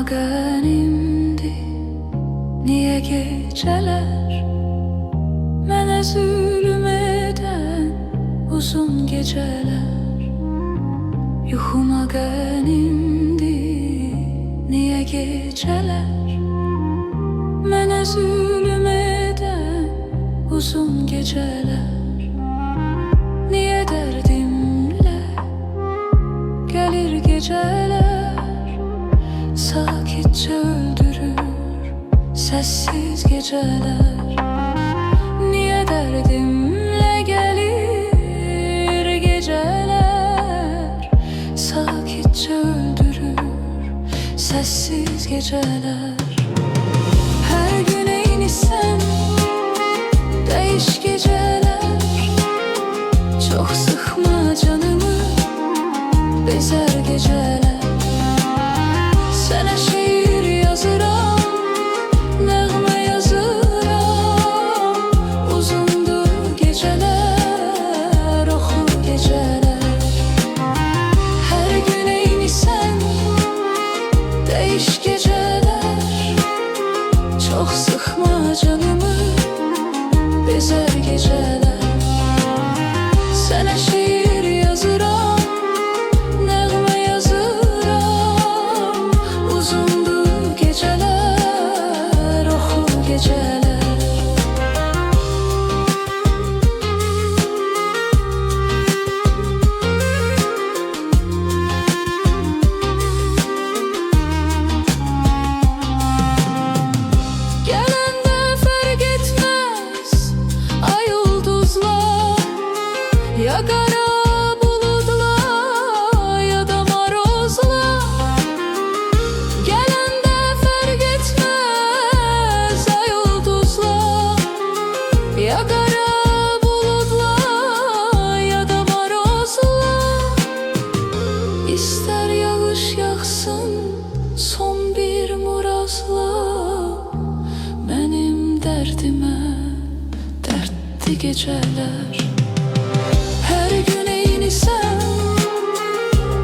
Yuxumaganimdi niye geceler, mənə zulüm edən uzun geceler. Yuxumaganimdi niye geceler, mənə zulüm edən uzun geceler. Niye derdimle gelir geceler, sakitçe öldürür sessiz geceler. Niye derdimle gelir geceler, sakitçe öldürür sessiz geceler. Her gün aynı sen, değiş geceler. Çok sıkma canımı, bezer geceler. Sana şiir yazıram, nəğmə yazıram. Uzundur geceler, oxu geceler. Her gün eyni sen, değiş geceler. Çok sıkma canımı, bezer geceler. Sana şiir yazıram, nəğmə yazıram. Uzundur geceler, oxu geceler. Gelende fark etmez ay ulduzlar, ya kara bulutlar ya da marozlar. Gelende fark etmez ay ulduzlar, ya kara bulutlar ya da marozlar. İster yağış yağsın son bir murazla, benim derdime dertli geceler. Her gün eyni sen,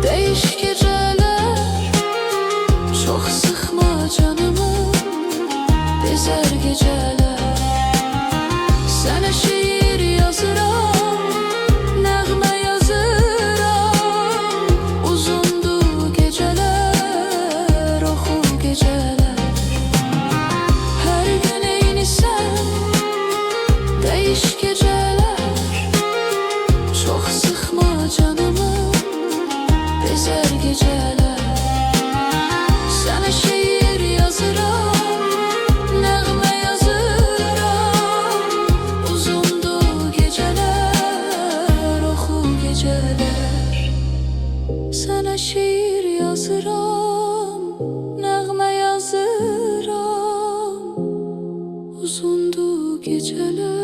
değiş geceler. Çok sıkma canımı, bezer geceler. Sana şiir yazıram, nəğmə yazıram. Uzundur geceler, oxu geceler. Her gün eyni sen, değiş geceler. Çok sıkma canımı, bezer geceler. Sana şiir yazıram, nəğmə yazıram. Uzundur geceler, oxu geceler. Sana şiir yazıram, nəğmə yazıram. Uzundur geceler.